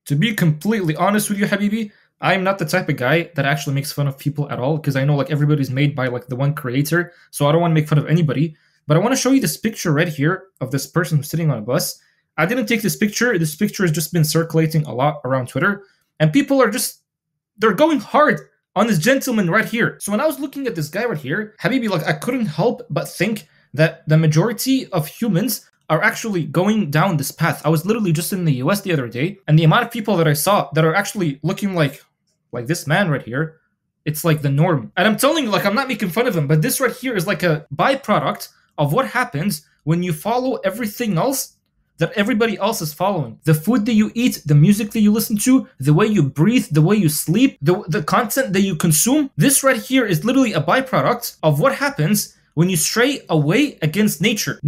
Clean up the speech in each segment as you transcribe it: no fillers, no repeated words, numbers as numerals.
To be completely honest with you, Habibi, I'm not the type of guy that actually makes fun of people at all, because I know like everybody's made by like the one creator, so I don't want to make fun of anybody. But I want to show you this picture right here of this person who's sitting on a bus. I didn't take this picture. This picture has just been circulating a lot around Twitter, and people are just, they're going hard on this gentleman right here. So when I was looking at this guy right here, Habibi, like I couldn't help but think that the majority of humans are actually going down this path. I was literally just in the US the other day, and the amount of people that I saw that are actually looking like this man right here, it's like the norm. And I'm telling you, like, I'm not making fun of him, but this right here is like a byproduct of what happens when you follow everything else that everybody else is following. The food that you eat, the music that you listen to, the way you breathe, the way you sleep, the content that you consume. This right here is literally a byproduct of what happens when you stray away against nature.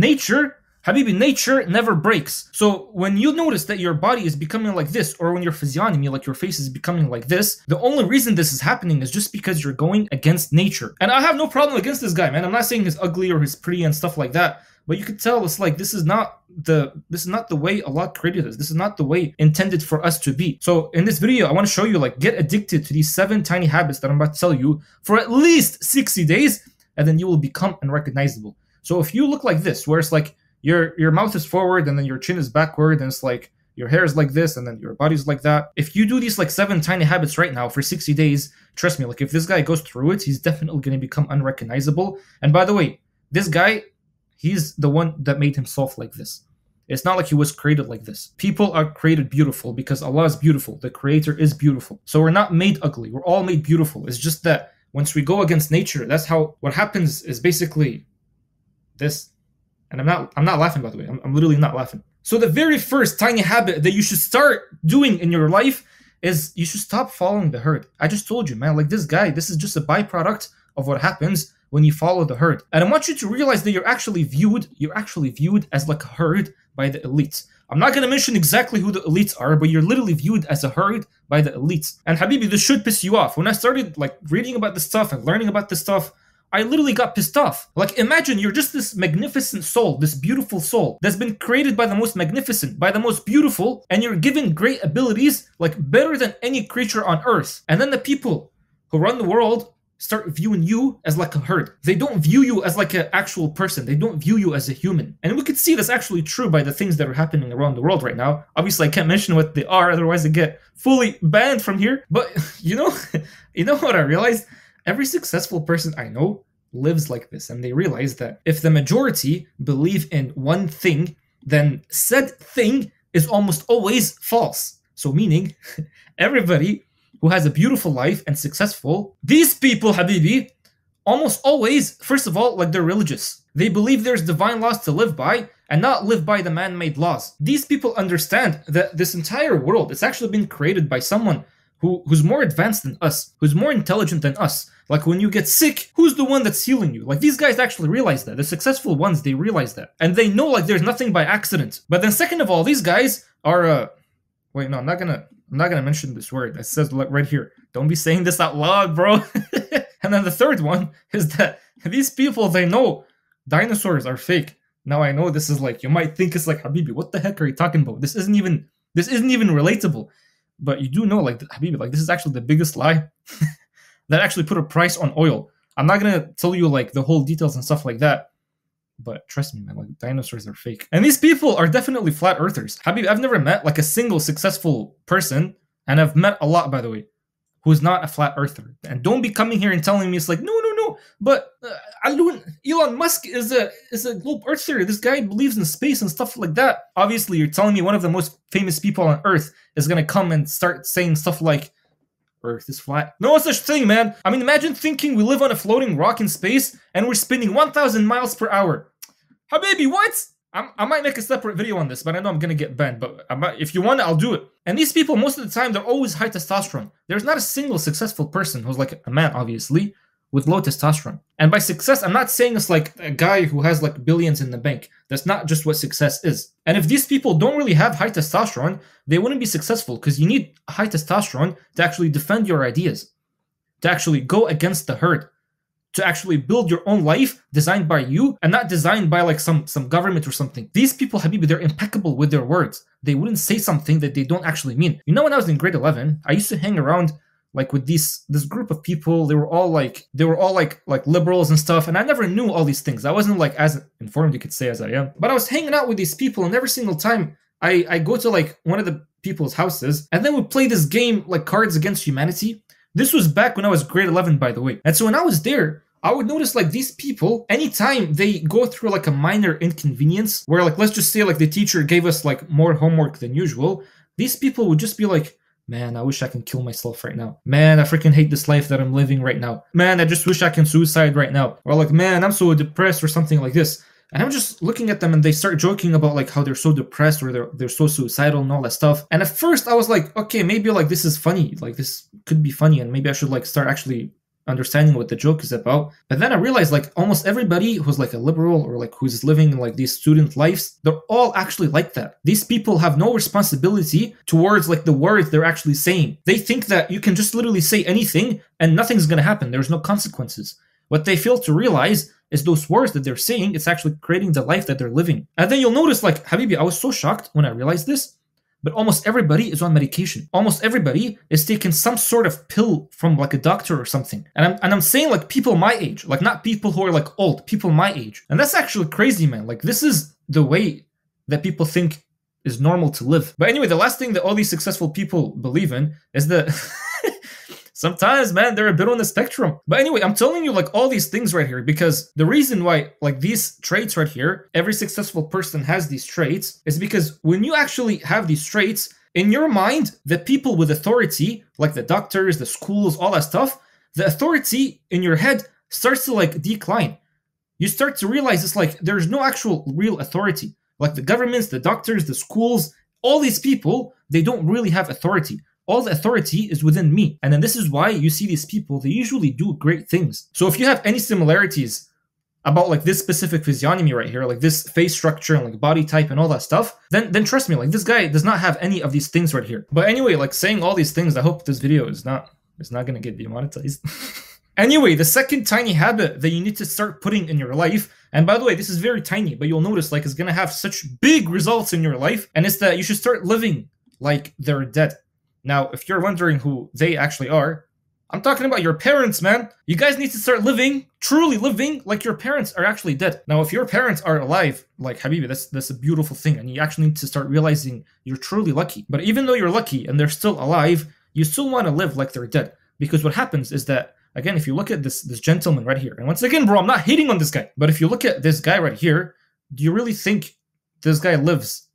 Habibi, nature never breaks. So when you notice that your body is becoming like this, or when your physiognomy, like your face is becoming like this, the only reason this is happening is just because you're going against nature. And I have no problem against this guy, man. I'm not saying he's ugly or he's pretty and stuff like that, but you could tell it's like this is not the way Allah created us. This is not the way intended for us to be. So in this video, I want to show you, like, get addicted to these 7 tiny habits that I'm about to tell you for at least 60 days, and then you will become unrecognizable. So if you look like this, where it's like your mouth is forward and then your chin is backward, and it's like your hair is like this and then your body's like that. If you do these like 7 tiny habits right now for 60 days, trust me, like if this guy goes through it, he's definitely going to become unrecognizable. And by the way, this guy, he's the one that made himself like this. It's not like he was created like this. People are created beautiful because Allah is beautiful. The creator is beautiful. So we're not made ugly. We're all made beautiful. It's just that once we go against nature, that's how what happens is basically this. And I'm not laughing, by the way. I'm literally not laughing. So the very first tiny habit that you should start doing in your life is you should stop following the herd. I just told you, man, like this guy, this is just a byproduct of what happens when you follow the herd. And I want you to realize that you're actually viewed as like a herd by the elites. I'm not going to mention exactly who the elites are, but you're literally viewed as a herd by the elites. And Habibi, this should piss you off. When I started like reading about this stuff and learning about this stuff, I literally got pissed off. Like, imagine you're just this magnificent soul, this beautiful soul that's been created by the most magnificent, by the most beautiful, and you're given great abilities, like better than any creature on earth. And then the people who run the world start viewing you as like a herd. They don't view you as like an actual person. They don't view you as a human. And we could see that's actually true by the things that are happening around the world right now. Obviously, I can't mention what they are, otherwise I get fully banned from here. But you know what I realized? Every successful person I know lives like this, and they realize that if the majority believe in one thing, then said thing is almost always false. So meaning, everybody who has a beautiful life and successful, these people, Habibi, almost always, first of all, like they're religious. They believe there's divine laws to live by and not live by the man-made laws. These people understand that this entire world is actually been created by someone who's more advanced than us, who's more intelligent than us. Like when you get sick, who's the one that's healing you? Like these guys actually realize that. The successful ones, they realize that. And they know like there's nothing by accident. But then second of all, these guys are, wait, no, I'm not gonna mention this word. It says like right here. Don't be saying this out loud, bro. And then the third one is that these people, they know dinosaurs are fake. Now I know this is like, you might think it's like, Habibi, what the heck are you talking about? This isn't even relatable. But you do know, like, Habibi, like, this is actually the biggest lie that actually put a price on oil. I'm not going to tell you, like, the whole details and stuff like that. But trust me, man, like, dinosaurs are fake. And these people are definitely flat earthers. Habibi, I've never met, like, a single successful person, and I've met a lot, by the way, who's not a flat earther. And don't be coming here and telling me it's like, no, but Elon Musk is a globe earther. This guy believes in space and stuff like that. Obviously, you're telling me one of the most famous people on Earth is going to come and start saying stuff like, Earth is flat. No such thing, man. I mean, imagine thinking we live on a floating rock in space and we're spinning 1,000 miles per hour. Habibi, what? I might make a separate video on this, but I know I'm going to get banned. But if you want it, I'll do it. And these people, most of the time, they're always high testosterone. There's not a single successful person who's like a man, obviously, with low testosterone. And by success, I'm not saying it's like a guy who has like billions in the bank. That's not just what success is. And if these people don't really have high testosterone, they wouldn't be successful, because you need high testosterone to actually defend your ideas, to actually go against the herd, to actually build your own life designed by you and not designed by like some government or something. These people, Habibi, they're impeccable with their words. They wouldn't say something that they don't actually mean. You know, when I was in grade 11, I used to hang around like with this group of people. They were all like liberals and stuff, and I never knew all these things. I wasn't like as informed, you could say, as I am. But I was hanging out with these people, and every single time I go to like one of the people's houses, and then we play this game like Cards Against Humanity. This was back when I was grade 11, by the way. And so when I was there, I would notice like these people, anytime they go through like a minor inconvenience, where like, let's just say like the teacher gave us like more homework than usual, these people would just be like, man, I wish I can kill myself right now. Man, I freaking hate this life that I'm living right now. Man, I just wish I can suicide right now. Or like, man, I'm so depressed, or something like this. And I'm just looking at them, and they start joking about like how they're so depressed, or they're so suicidal and all that stuff. And at first I was like, okay, maybe like this is funny. Like this could be funny, and maybe I should like start actually understanding what the joke is about. But then I realized like almost everybody who's like a liberal, or like who's living like these student lives, they're all actually like that. These people have no responsibility towards like the words they're actually saying. They think that you can just literally say anything and nothing's gonna happen. There's no consequences. What they fail to realize is those words that they're saying, it's actually creating the life that they're living. And then you'll notice like, Habibi, I was so shocked when I realized this, but almost everybody is on medication. Almost everybody is taking some sort of pill from like a doctor or something. And I'm saying like people my age, like not people who are like old, people my age. And that's actually crazy, man. Like this is the way that people think is normal to live. But anyway, the last thing that all these successful people believe in is that sometimes, man, they're a bit on the spectrum. But anyway, I'm telling you like all these things right here because the reason why like these traits right here, every successful person has these traits, is because when you actually have these traits, in your mind, the people with authority, like the doctors, the schools, all that stuff, the authority in your head starts to like decline. You start to realize it's like there's no actual real authority. Like the governments, the doctors, the schools, all these people, they don't really have authority. All the authority is within me. And then this is why you see these people, they usually do great things. So if you have any similarities about like this specific physiognomy right here, like this face structure and like body type and all that stuff, then trust me, like this guy does not have any of these things right here. But anyway, like saying all these things, I hope this video is not gonna get demonetized. Anyway, the second tiny habit that you need to start putting in your life, and by the way, this is very tiny, but you'll notice like it's gonna have such big results in your life, and it's that you should start living like they're dead. Now, if you're wondering who they actually are, I'm talking about your parents, man. You guys need to start living, truly living, like your parents are actually dead. Now, if your parents are alive, like Habibi, that's a beautiful thing, and you actually need to start realizing you're truly lucky. But even though you're lucky and they're still alive, you still want to live like they're dead. Because what happens is that, again, if you look at this gentleman right here, and once again, bro, I'm not hating on this guy, but if you look at this guy right here, do you really think this guy lives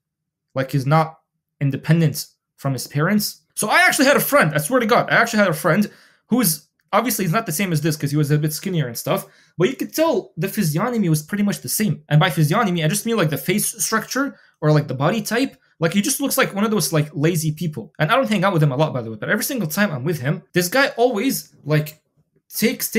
like he's not independent from his parents? So I actually had a friend, I swear to God, I actually had a friend who's, obviously he's not the same as this because he was a bit skinnier and stuff, but you could tell the physiognomy was pretty much the same. And by physiognomy, I just mean like the face structure or like the body type. Like he just looks like one of those like lazy people. And I don't hang out with him a lot, by the way, but every single time I'm with him, this guy always like takes,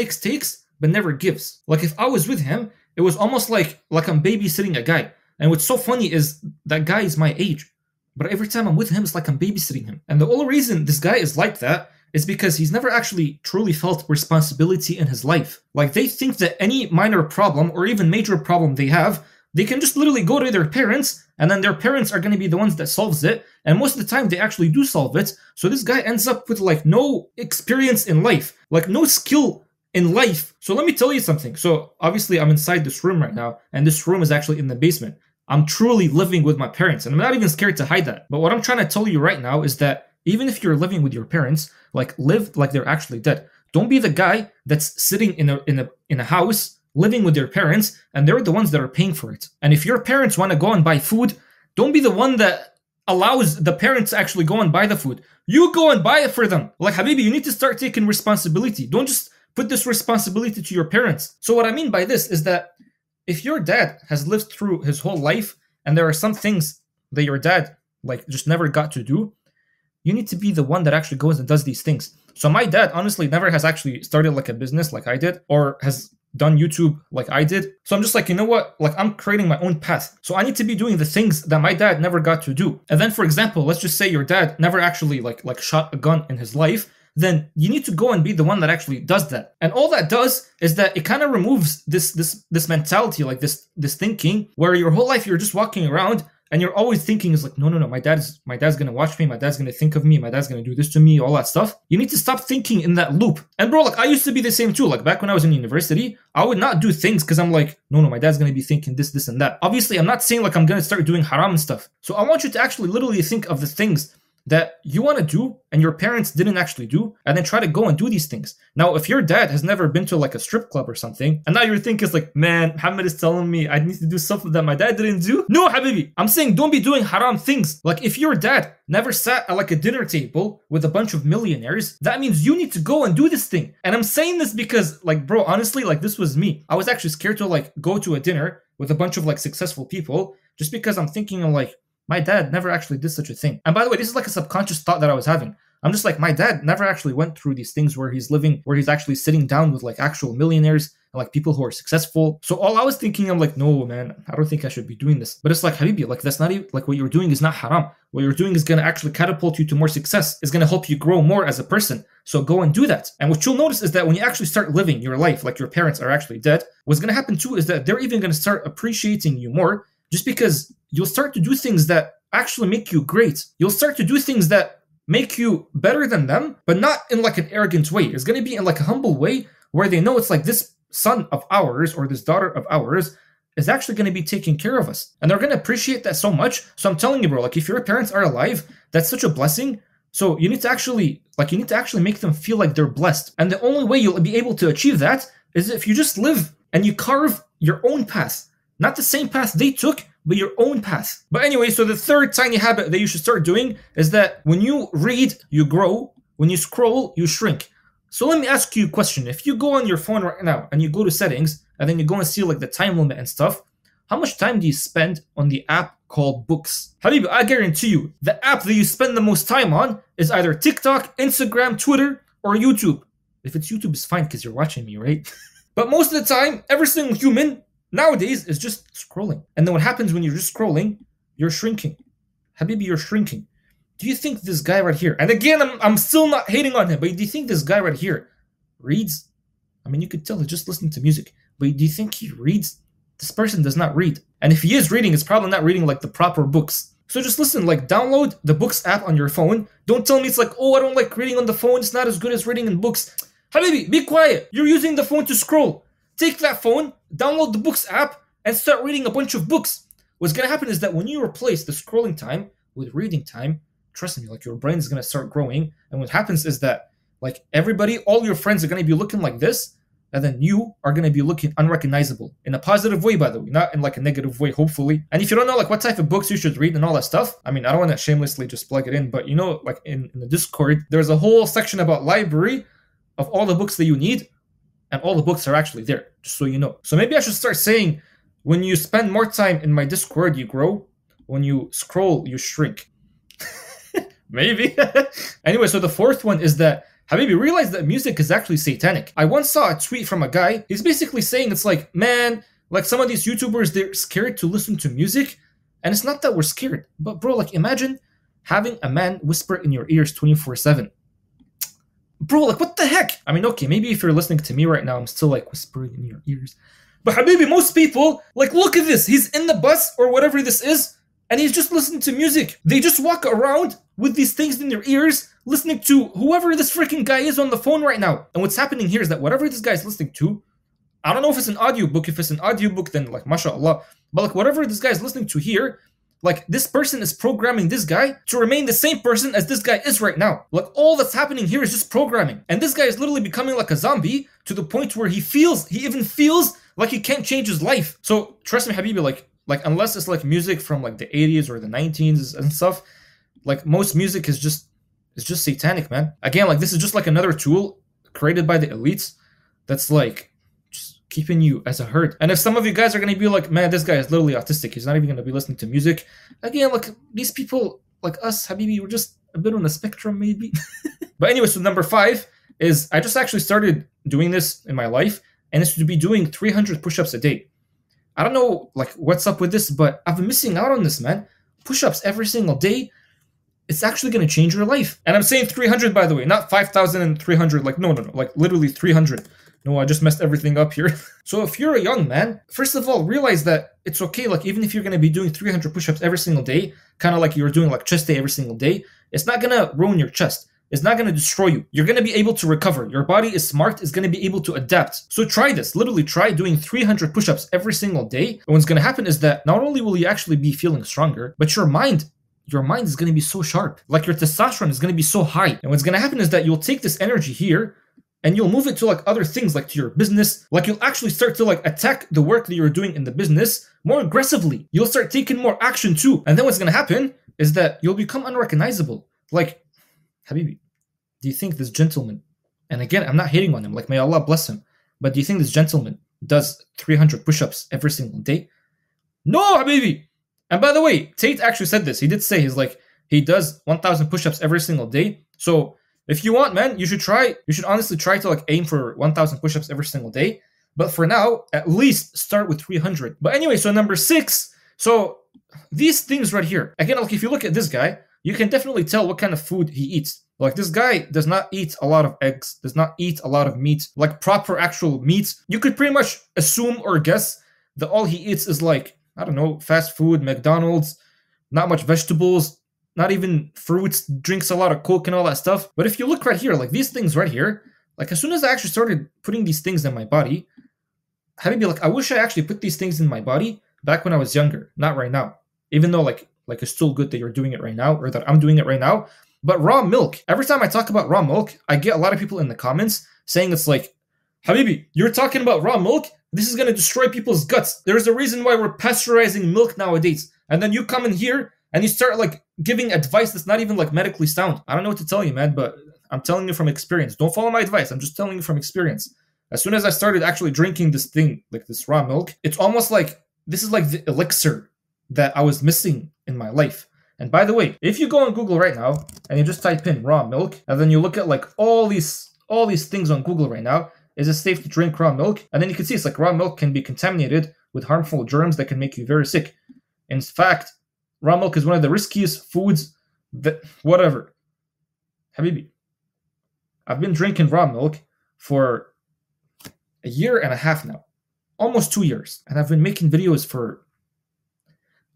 but never gives. Like if I was with him, it was almost like I'm babysitting a guy. And what's so funny is that guy is my age. But every time I'm with him, it's like I'm babysitting him. And the only reason this guy is like that is because he's never actually truly felt responsibility in his life. Like they think that any minor problem or even major problem they have, they can just literally go to their parents, and then their parents are going to be the ones that solves it. And most of the time they actually do solve it. So this guy ends up with like no experience in life, like no skill in life. So let me tell you something. So obviously I'm inside this room right now, and this room is actually in the basement. I'm truly living with my parents, and I'm not even scared to hide that. But what I'm trying to tell you right now is that even if you're living with your parents, like live like they're actually dead. Don't be the guy that's sitting in a house living with their parents, and they're the ones that are paying for it. And if your parents want to go and buy food, don't be the one that allows the parents to actually go and buy the food. You go and buy it for them. Like Habibi, you need to start taking responsibility. Don't just put this responsibility to your parents. So what I mean by this is that if your dad has lived through his whole life and there are some things that your dad like just never got to do, you need to be the one that actually goes and does these things. So my dad honestly never has actually started like a business like I did, or has done YouTube like I did. So I'm just like, you know what? Like I'm creating my own path. So I need to be doing the things that my dad never got to do. And then for example, let's just say your dad never actually like shot a gun in his life. then you need to go and be the one that actually does that. And all that does is that it kind of removes this mentality, like this thinking where your whole life you're just walking around and you're always thinking is like, no, my dad's gonna watch me, my dad's gonna think of me, my dad's gonna do this to me, all that stuff. You need to stop thinking in that loop. And bro, like I used to be the same too. Like back when I was in university, I would not do things because I'm like, no, my dad's gonna be thinking this and that. Obviously, I'm not saying like I'm gonna start doing haram and stuff. So I want you to actually literally think of the things that you want to do and your parents didn't actually do, and then try to go and do these things. Now, if your dad has never been to like a strip club or something, and now you're thinking, like, man, Muhammad is telling me I need to do something that my dad didn't do. No, Habibi, I'm saying don't be doing haram things. Like if your dad never sat at like a dinner table with a bunch of millionaires, that means you need to go and do this thing. And I'm saying this because, like, bro, honestly, like this was me. I was actually scared to like go to a dinner with a bunch of like successful people just because I'm thinking of like, my dad never actually did such a thing. And by the way, this is like a subconscious thought that I was having. I'm just like, my dad never actually went through these things where he's living, where he's actually sitting down with like actual millionaires and like people who are successful. So all I was thinking, I'm like, no, man, I don't think I should be doing this. But it's like, Habibi, like that's not even, like what you're doing is not haram. What you're doing is going to actually catapult you to more success. It's going to help you grow more as a person. So go and do that. And what you'll notice is that when you actually start living your life like your parents are actually dead, what's going to happen too is that they're even going to start appreciating you more, just because you'll start to do things that actually make you great. You'll start to do things that make you better than them, but not in like an arrogant way. It's going to be in like a humble way where they know it's like this son of ours or this daughter of ours is actually going to be taking care of us. And they're going to appreciate that so much. So I'm telling you, bro, like if your parents are alive, that's such a blessing. So you need to actually make them feel like they're blessed. And the only way you'll be able to achieve that is if you just live and you carve your own path. Not the same path they took, but your own path. But anyway, so the third tiny habit that you should start doing is that when you read, you grow. When you scroll, you shrink. So let me ask you a question. If you go on your phone right now and you go to settings and then you go and see like the time limit and stuff, how much time do you spend on the app called Books? Habibi, I guarantee you, the app that you spend the most time on is either TikTok, Instagram, Twitter, or YouTube. If it's YouTube, it's fine because you're watching me, right? But most of the time, every single human nowadays is just scrolling. And then what happens when you're just scrolling, you're shrinking. Habibi, you're shrinking. Do you think this guy right here, and again, I'm still not hating on him, but do you think this guy right here reads? I mean, you could tell he's just listening to music, but do you think he reads? This person does not read. And if he is reading, it's probably not reading like the proper books. So just listen, like download the Books app on your phone. Don't tell me it's like, oh, I don't like reading on the phone. It's not as good as reading in books. Habibi, be quiet. You're using the phone to scroll. Take that phone, download the Books app, and start reading a bunch of books. What's going to happen is that when you replace the scrolling time with reading time, trust me, like your brain is going to start growing. And what happens is that like everybody, all your friends are going to be looking like this, and then you are going to be looking unrecognizable in a positive way, by the way, not in like a negative way, hopefully. And if you don't know like what type of books you should read and all that stuff, I mean, I don't want to shamelessly just plug it in, but you know, like in the Discord, there's a whole section about library of all the books that you need. And all the books are actually there, just so you know. So maybe I should start saying, when you spend more time in my Discord, you grow. When you scroll, you shrink. Maybe. Anyway, so the fourth one is that Habibi, realize that music is actually satanic. I once saw a tweet from a guy. He's basically saying it's like, man, like some of these YouTubers, they're scared to listen to music. And it's not that we're scared. But bro, like imagine having a man whisper in your ears 24/7. Bro, like what the heck? I mean, okay, maybe if you're listening to me right now, I'm still like whispering in your ears. But Habibi, most people, like look at this. He's in the bus or whatever this is, and he's just listening to music. They just walk around with these things in their ears, listening to whoever this freaking guy is on the phone right now. And what's happening here is that whatever this guy is listening to, I don't know if it's an audiobook. If it's an audiobook, then like mashallah. But like whatever this guy is listening to here, like this person is programming this guy to remain the same person as this guy is right now. Like all that's happening here is just programming. And this guy is literally becoming like a zombie to the point where he even feels like he can't change his life. So trust me, Habibi, like unless it's like music from like the 80s or the 90s and stuff, like most music is just satanic, man. Again, like this is just like another tool created by the elites that's like just keeping you as a herd. And if some of you guys are going to be like, man, this guy is literally autistic, he's not even going to be listening to music. Again, like these people like us, Habibi, we're just a bit on the spectrum maybe. But anyway, so number 5 is I just actually started doing this in my life, and it's to be doing 300 push-ups a day. I don't know like what's up with this, but I've been missing out on this, man. Push-ups every single day. it's actually going to change your life. And I'm saying 300, by the way, not 5,300. Like, no, like literally 300. No, I just messed everything up here. So if you're a young man, first of all, realize that it's okay. Like, even if you're going to be doing 300 push-ups every single day, kind of like you're doing like chest day every single day, it's not going to ruin your chest. It's not going to destroy you. You're going to be able to recover. Your body is smart. It's going to be able to adapt. So try this. Literally try doing 300 push-ups every single day. And what's going to happen is that not only will you actually be feeling stronger, but your mind is going to be so sharp. Like your testosterone is going to be so high. And what's going to happen is that you'll take this energy here and you'll move it to like other things, like to your business. Like you'll actually start to like attack the work that you're doing in the business more aggressively. You'll start taking more action too. And then what's going to happen is that you'll become unrecognizable. Like, Habibi, do you think this gentleman, and again, I'm not hating on him, like may Allah bless him, but do you think this gentleman does 300 push-ups every single day? No, Habibi! And by the way, Tate actually said this. He did say he does 1,000 push-ups every single day. So if you want, man, you should honestly try to like aim for 1,000 push-ups every single day. But for now, at least start with 300. But anyway, so number 6. So these things right here. Again, like if you look at this guy, you can definitely tell what kind of food he eats. Like this guy does not eat a lot of eggs, does not eat a lot of meat, like proper actual meat. You could pretty much assume or guess that all he eats is like, I don't know, fast food, McDonald's, not much vegetables, not even fruits, drinks a lot of Coke and all that stuff. But if you look right here, like these things right here, like as soon as I actually started putting these things in my body, Habibi, like I wish I actually put these things in my body back when I was younger, not right now. Even though like it's still good that you're doing it right now or that I'm doing it right now. But raw milk, every time I talk about raw milk, I get a lot of people in the comments saying it's like, Habibi, you're talking about raw milk? This is going to destroy people's guts. There's a reason why we're pasteurizing milk nowadays. And then you come in here and you start like giving advice that's not even like medically sound. I don't know what to tell you, man, but I'm telling you from experience. Don't follow my advice. I'm just telling you from experience. As soon as I started actually drinking this thing, like this raw milk, it's almost like this is like the elixir that I was missing in my life. And by the way, if you go on Google right now and you just type in raw milk, and then you look at like all these things on Google right now, is it safe to drink raw milk? And then you can see it's like raw milk can be contaminated with harmful germs that can make you very sick. In fact, raw milk is one of the riskiest foods that, whatever. Habibi, I've been drinking raw milk for a year and a half now. Almost 2 years. And I've been making videos for...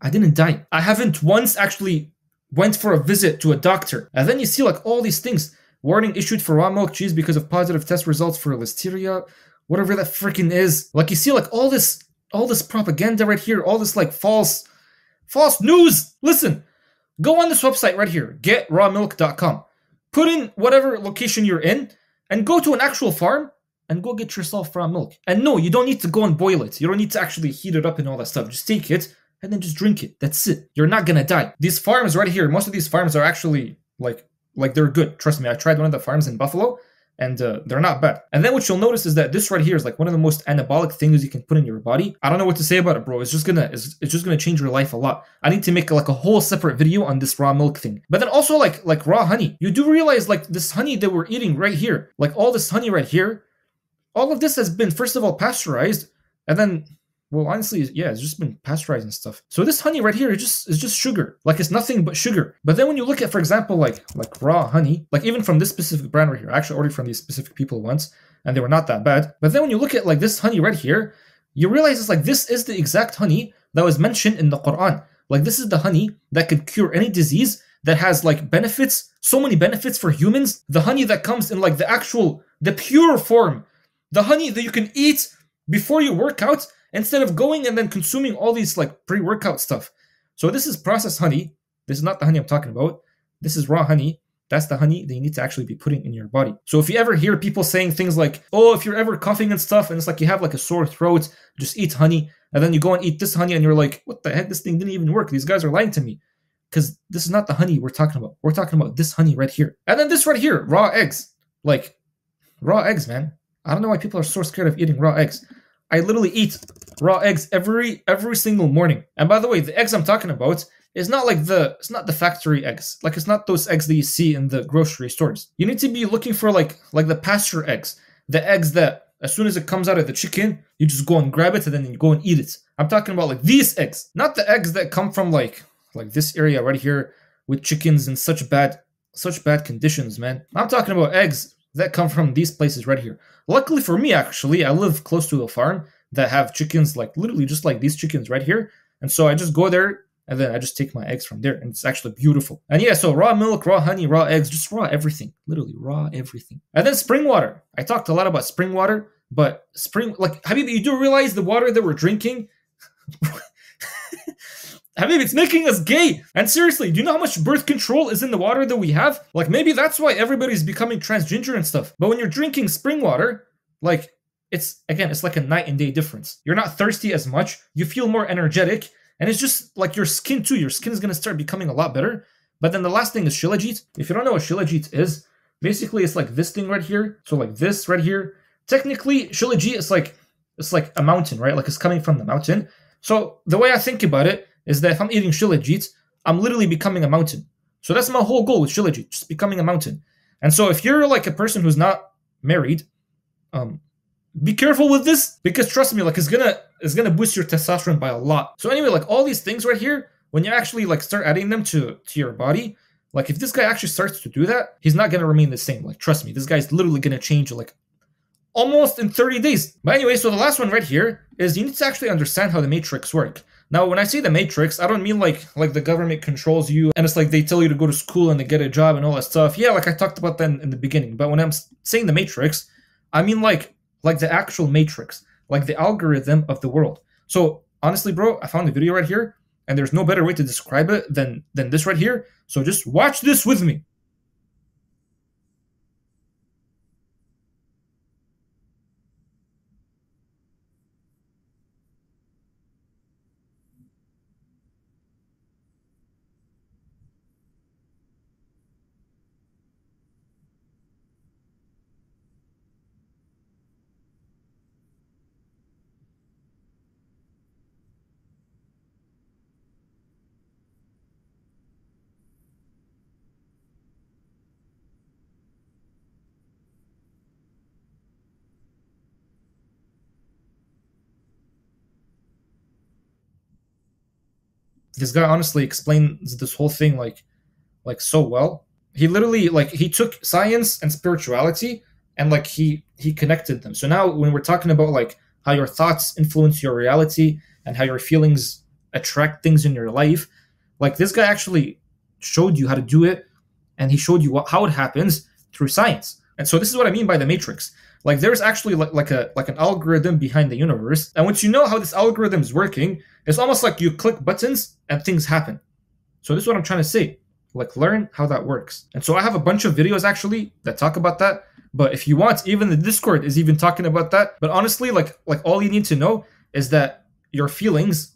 I didn't die. I haven't once actually went for a visit to a doctor. And then you see like all these things. Warning issued for raw milk cheese because of positive test results for listeria. Whatever that freaking is. Like you see like all this propaganda right here. All this like false news. Listen, go on this website right here. GetRawMilk.com. Put in whatever location you're in and go to an actual farm and go get yourself raw milk. And no, you don't need to go and boil it. You don't need to actually heat it up and all that stuff. Just take it and then just drink it. That's it. You're not gonna die. These farms right here, most of these farms are actually like they're good. Trust me, I tried one of the farms in Buffalo and they're not bad. And then what you'll notice is that this right here is like one of the most anabolic things you can put in your body. I don't know what to say about it, bro. It's just gonna change your life a lot. I need to make like a whole separate video on this raw milk thing. But then also like raw honey. You do realize like this honey that we're eating right here, like all this honey right here, all of this has been first of all pasteurized, and then, well, honestly, yeah, it's just been pasteurized and stuff. So this honey right here is just sugar. Like it's nothing but sugar. But then when you look at, for example, like raw honey, like even from this specific brand right here, I actually ordered from these specific people once, and they were not that bad. But then when you look at like this honey right here, you realize it's like this is the exact honey that was mentioned in the Quran. Like this is the honey that could cure any disease, that has like benefits, so many benefits for humans. The honey that comes in like the pure form. The honey that you can eat before you work out, instead of going and then consuming all these like pre-workout stuff. So this is processed honey. This is not the honey I'm talking about. This is raw honey. That's the honey that you need to actually be putting in your body. So if you ever hear people saying things like, oh, if you're ever coughing and stuff, and it's like you have like a sore throat, just eat honey. And then you go and eat this honey and you're like, what the heck? This thing didn't even work. These guys are lying to me. Because this is not the honey we're talking about. We're talking about this honey right here. And then this right here, raw eggs. Like, raw eggs, man. I don't know why people are so scared of eating raw eggs. I literally eat raw eggs every single morning. And by the way, the eggs I'm talking about is not like it's not the factory eggs. Like it's not those eggs that you see in the grocery stores. You need to be looking for like the pasture eggs. The eggs that as soon as it comes out of the chicken, you just go and grab it and then you go and eat it. I'm talking about like these eggs, not the eggs that come from like this area right here with chickens in such bad conditions, man. I'm talking about eggs that come from these places right here. Luckily for me, actually, I live close to a farm that have chickens like literally just like these chickens right here. And so I just go there and then I just take my eggs from there, and it's actually beautiful. And yeah, so raw milk, raw honey, raw eggs, just raw everything, literally raw everything. And then spring water. I talked a lot about spring water, but spring, like, Habibi, you do realize the water that we're drinking, Habibi, it's making us gay. And seriously, do you know how much birth control is in the water that we have? Like, maybe that's why everybody's becoming transgender and stuff. But when you're drinking spring water, like, it's like a night and day difference. You're not thirsty as much. You feel more energetic. And it's just like your skin too. Your skin is going to start becoming a lot better. But then the last thing is shilajit. If you don't know what shilajit is, basically it's like this thing right here. So like this right here. Technically, shilajit is like a mountain, right? Like it's coming from the mountain. So the way I think about it is that if I'm eating shilajit, I'm literally becoming a mountain. So that's my whole goal with shilajit, just becoming a mountain. And so if you're like a person who's not married, be careful with this, because trust me, like it's gonna boost your testosterone by a lot. So anyway, like all these things right here, when you actually like start adding them to your body, like if this guy actually starts to do that, he's not gonna remain the same. Like trust me, this guy's literally gonna change like almost in 30 days. But anyway, so the last one right here is you need to actually understand how the matrix work. Now, when I say the matrix, I don't mean like the government controls you and it's like they tell you to go to school and to get a job and all that stuff. Yeah, like I talked about that in the beginning. But when I'm saying the matrix, I mean like the actual matrix, like the algorithm of the world. So honestly, bro, I found a video right here and there's no better way to describe it than this right here. So just watch this with me. This guy honestly explains this whole thing like so well. He literally like he took science and spirituality and like he connected them. So now when we're talking about like how your thoughts influence your reality and how your feelings attract things in your life, like this guy actually showed you how to do it, and he showed you how it happens through science. And so this is what I mean by the matrix. Like there's actually like an algorithm behind the universe, and once you know how this algorithm is working, it's almost like you click buttons and things happen. So this is what I'm trying to say. Like learn how that works. And so I have a bunch of videos actually that talk about that. But if you want, even the Discord is even talking about that. But honestly, like all you need to know is that your feelings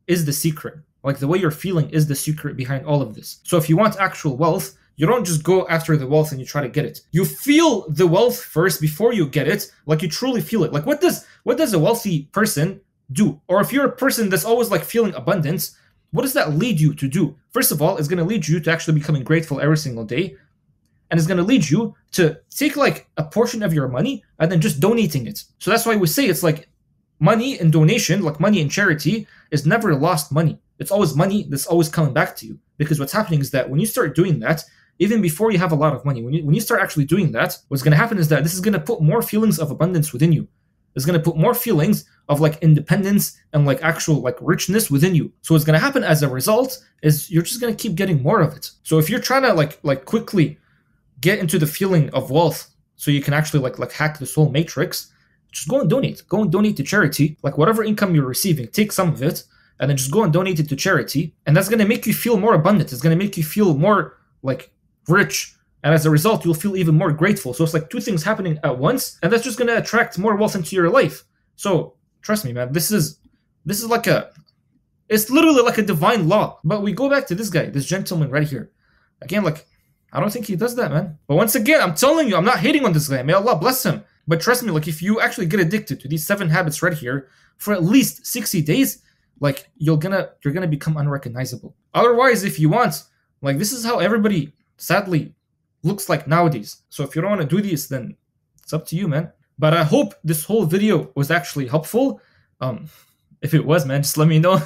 is the secret. Like the way you're feeling is the secret behind all of this. So if you want actual wealth, you don't just go after the wealth and you try to get it. You feel the wealth first before you get it. Like you truly feel it. Like what does a wealthy person do? Or if you're a person that's always like feeling abundance, what does that lead you to do? First of all, it's going to lead you to actually becoming grateful every single day. And it's going to lead you to take like a portion of your money and then just donating it. So that's why we say it's like money and donation, like money and charity, is never lost money. It's always money that's always coming back to you. Because what's happening is that when you start doing that, even before you have a lot of money, when you start actually doing that, what's going to happen is that this is going to put more feelings of abundance within you. It's going to put more feelings of like independence and like actual like richness within you. So what's going to happen as a result is you're just going to keep getting more of it. So if you're trying to like quickly get into the feeling of wealth so you can actually like hack this whole matrix, just go and donate to charity. Like whatever income you're receiving, take some of it and then just go and donate it to charity. And that's going to make you feel more abundant. It's going to make you feel more like rich, and as a result you'll feel even more grateful. So it's like two things happening at once, and that's just going to attract more wealth into your life. So trust me, man, this is like it's literally like a divine law. But we go back to this guy, this gentleman right here again. Like I don't think he does that, man. But once again, I'm telling you, I'm not hating on this guy. May Allah bless him. But trust me, like if you actually get addicted to these 7 habits right here for at least 60 days, like you're gonna become unrecognizable. Otherwise, if you want, like this is how everybody sadly looks like nowadays. So if you don't want to do this, then it's up to you, man. But I hope this whole video was actually helpful. If it was, man, just let me know.